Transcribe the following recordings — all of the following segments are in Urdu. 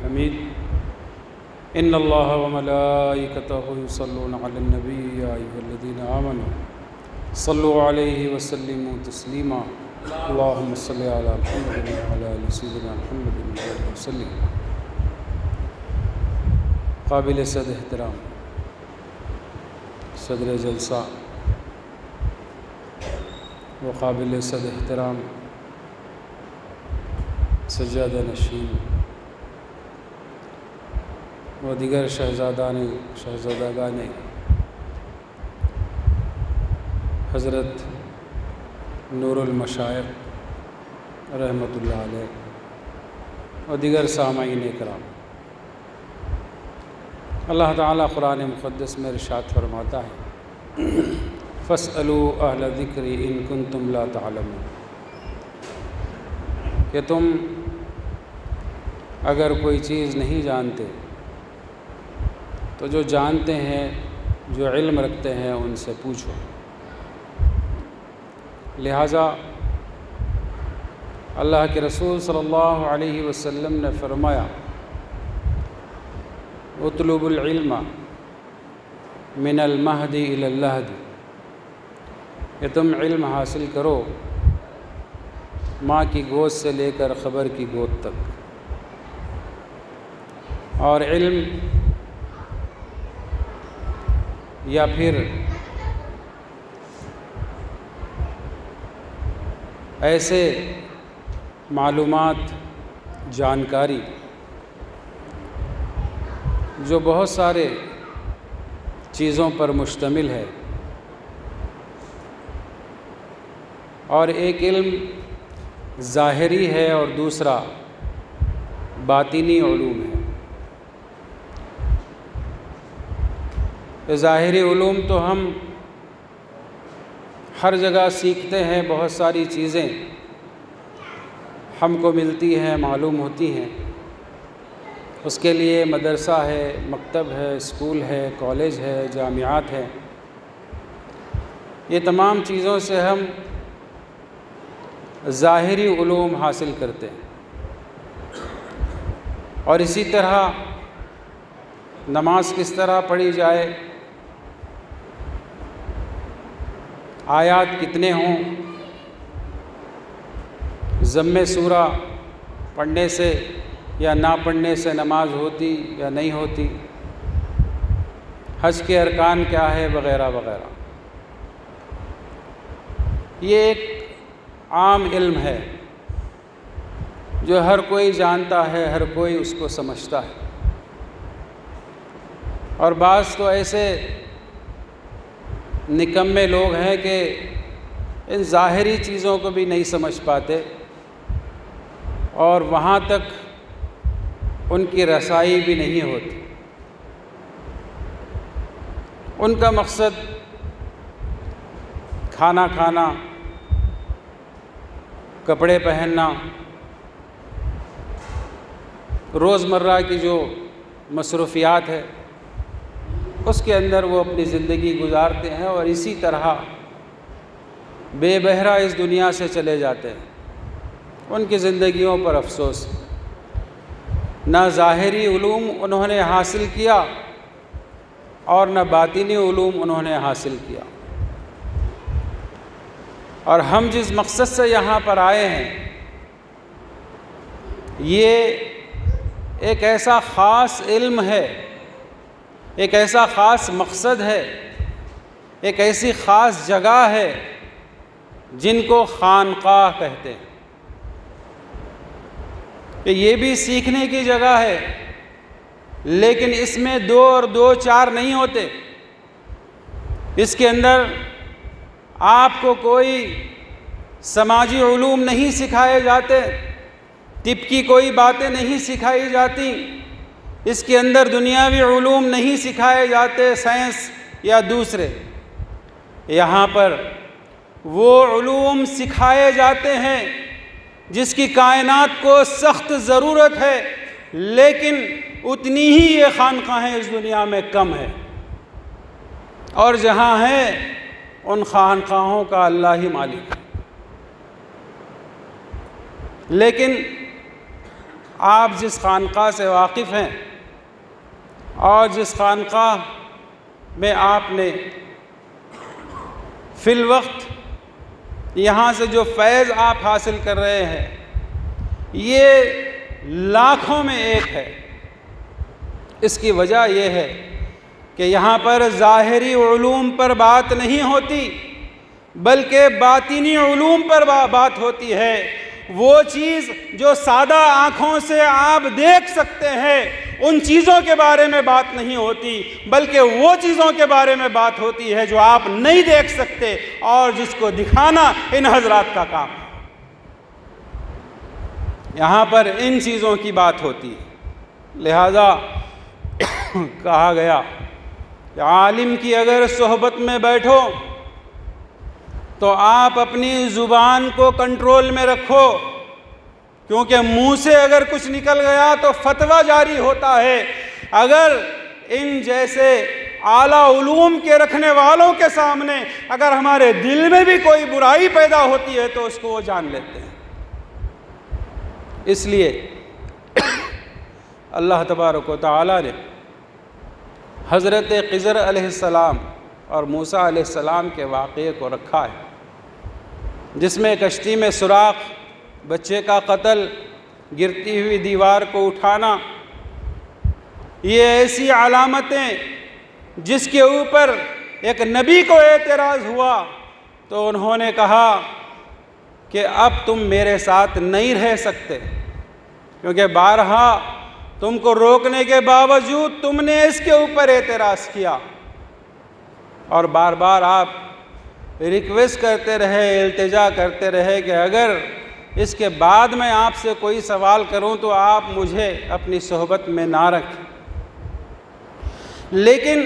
حمید ان اللہ وملائکتہ یصلون علی النبی یا ایھا الذین آمنوا صلوا علیہ وسلموا تسلیما اللہم صل علی محمد وعلی آل سیدنا محمد وسلم۔ قابل صد احترام صدر جلسہ و قابل صد احترام سجادہ نشین و دیگر شہزادگان حضرت نور المشائخ رحمۃ اللہ علیہ و دیگر سامعین کرام، اللہ تعالیٰ قرآن مقدس میں ارشاد فرماتا ہے فاسألوا اہل الذکر ان کنتم لا تعلمون، کہ تم اگر کوئی چیز نہیں جانتے تو جو جانتے ہیں، جو علم رکھتے ہیں ان سے پوچھو۔ لہٰذا اللہ کے رسول صلی اللہ علیہ وسلم نے فرمایا اطلبوا العلم من المہد الی اللحد، کہ تم علم حاصل کرو ماں کی گود سے لے کر قبر کی گود تک، اور علم یا پھر ایسے معلومات، جانکاری جو بہت سارے چیزوں پر مشتمل ہے، اور ایک علم ظاہری ہے اور دوسرا باطنی علوم ہے۔ ظاہری علوم تو ہم ہر جگہ سیکھتے ہیں، بہت ساری چیزیں ہم کو ملتی ہیں، معلوم ہوتی ہیں، اس کے لیے مدرسہ ہے، مکتب ہے، اسکول ہے، کالج ہے، جامعات ہے، یہ تمام چیزوں سے ہم ظاہری علوم حاصل کرتے ہیں۔ اور اسی طرح نماز کس طرح پڑھی جائے، آیات کتنے ہوں، ضم سورہ پڑھنے سے یا نہ پڑھنے سے نماز ہوتی یا نہیں ہوتی، حج کے ارکان کیا ہے، وغیرہ وغیرہ، یہ ایک عام علم ہے جو ہر کوئی جانتا ہے، ہر کوئی اس کو سمجھتا ہے۔ اور بعض تو ایسے نکمے لوگ ہیں کہ ان ظاہری چیزوں کو بھی نہیں سمجھ پاتے، اور وہاں تک ان کی رسائی بھی نہیں ہوتی۔ ان کا مقصد کھانا کھانا، کپڑے پہننا، روزمرہ کی جو مصروفیات ہے اس کے اندر وہ اپنی زندگی گزارتے ہیں، اور اسی طرح بے بہرہ اس دنیا سے چلے جاتے ہیں۔ ان کی زندگیوں پر افسوس، نہ ظاہری علوم انہوں نے حاصل کیا اور نہ باطنی علوم انہوں نے حاصل کیا۔ اور ہم جس مقصد سے یہاں پر آئے ہیں، یہ ایک ایسا خاص علم ہے، ایک ایسا خاص مقصد ہے، ایک ایسی خاص جگہ ہے جن کو خانقاہ کہتے ہیں، کہ یہ بھی سیکھنے کی جگہ ہے، لیکن اس میں دو اور دو چار نہیں ہوتے۔ اس کے اندر آپ کو کوئی سماجی علوم نہیں سکھائے جاتے، طب کی کوئی باتیں نہیں سکھائی جاتی، اس کے اندر دنیاوی علوم نہیں سکھائے جاتے، سائنس یا دوسرے۔ یہاں پر وہ علوم سکھائے جاتے ہیں جس کی کائنات کو سخت ضرورت ہے، لیکن اتنی ہی یہ خانقاہیں اس دنیا میں کم ہے، اور جہاں ہیں ان خانقاہوں کا اللہ ہی مالک ہے۔ لیکن آپ جس خانقاہ سے واقف ہیں اور جس خانقاہ میں آپ نے فی الوقت یہاں سے جو فیض آپ حاصل کر رہے ہیں یہ لاکھوں میں ایک ہے۔ اس کی وجہ یہ ہے کہ یہاں پر ظاہری علوم پر بات نہیں ہوتی بلکہ باطنی علوم پر بات ہوتی ہے۔ وہ چیز جو سادہ آنکھوں سے آپ دیکھ سکتے ہیں ان چیزوں کے بارے میں بات نہیں ہوتی بلکہ وہ چیزوں کے بارے میں بات ہوتی ہے جو آپ نہیں دیکھ سکتے اور جس کو دکھانا ان حضرات کا کام ہے۔ یہاں پر ان چیزوں کی بات ہوتی ہے، لہذا کہا گیا کہ عالم کی اگر صحبت میں بیٹھو تو آپ اپنی زبان کو کنٹرول میں رکھو، کیونکہ منہ سے اگر کچھ نکل گیا تو فتویٰ جاری ہوتا ہے۔ اگر ان جیسے اعلیٰ علوم کے رکھنے والوں کے سامنے اگر ہمارے دل میں بھی کوئی برائی پیدا ہوتی ہے تو اس کو وہ جان لیتے ہیں۔ اس لیے اللہ تبارک و تعالیٰ نے حضرت خضر علیہ السلام اور موسیٰ علیہ السلام کے واقعے کو رکھا ہے، جس میں کشتی میں سوراخ، بچے کا قتل، گرتی ہوئی دیوار کو اٹھانا، یہ ایسی علامتیں جس کے اوپر ایک نبی کو اعتراض ہوا تو انہوں نے کہا کہ اب تم میرے ساتھ نہیں رہ سکتے، کیونکہ بارہا تم کو روکنے کے باوجود تم نے اس کے اوپر اعتراض کیا، اور بار بار آپ ریکویسٹ کرتے رہے، التجا کرتے رہے کہ اگر اس کے بعد میں آپ سے کوئی سوال کروں تو آپ مجھے اپنی صحبت میں نہ رکھیں۔ لیکن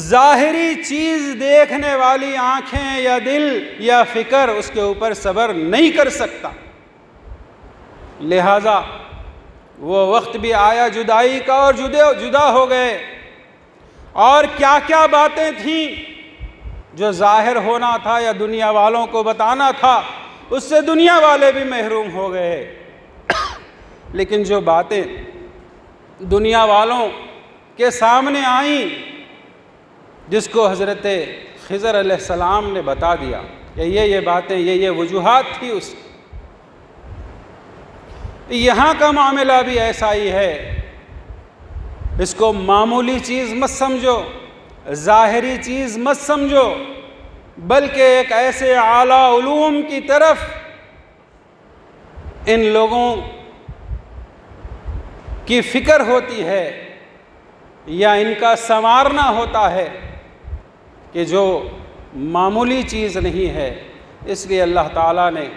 ظاہری چیز دیکھنے والی آنکھیں یا دل یا فکر اس کے اوپر صبر نہیں کر سکتا، لہذا وہ وقت بھی آیا جدائی کا اور جدا ہو گئے، اور کیا کیا باتیں تھیں جو ظاہر ہونا تھا یا دنیا والوں کو بتانا تھا اس سے دنیا والے بھی محروم ہو گئے۔ لیکن جو باتیں دنیا والوں کے سامنے آئیں، جس کو حضرت خضر علیہ السلام نے بتا دیا کہ یہ باتیں، یہ وجوہات تھی اس کی۔ یہاں کا معاملہ بھی ایسا ہی ہے، اس کو معمولی چیز مت سمجھو، ظاہری چیز مت سمجھو، بلکہ ایک ایسے اعلیٰ علوم کی طرف ان لوگوں کی فکر ہوتی ہے یا ان کا سنوارنا ہوتا ہے کہ جو معمولی چیز نہیں ہے۔ اس لیے اللہ تعالیٰ نے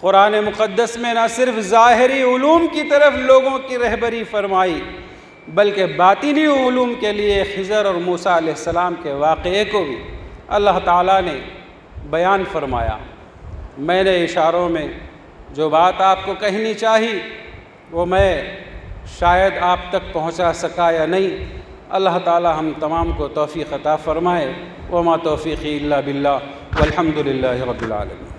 قرآن مقدس میں نہ صرف ظاہری علوم کی طرف لوگوں کی رہبری فرمائی بلکہ باطنی علوم کے لیے خضر اور موسیٰ علیہ السلام کے واقعے کو بھی اللہ تعالیٰ نے بیان فرمایا۔ میں نے اشاروں میں جو بات آپ کو کہنی چاہی وہ میں شاید آپ تک پہنچا سکا یا نہیں۔ اللہ تعالیٰ ہم تمام کو توفیق عطا فرمائے۔ وما توفیقی الا باللہ والحمد للہ رب العالمین۔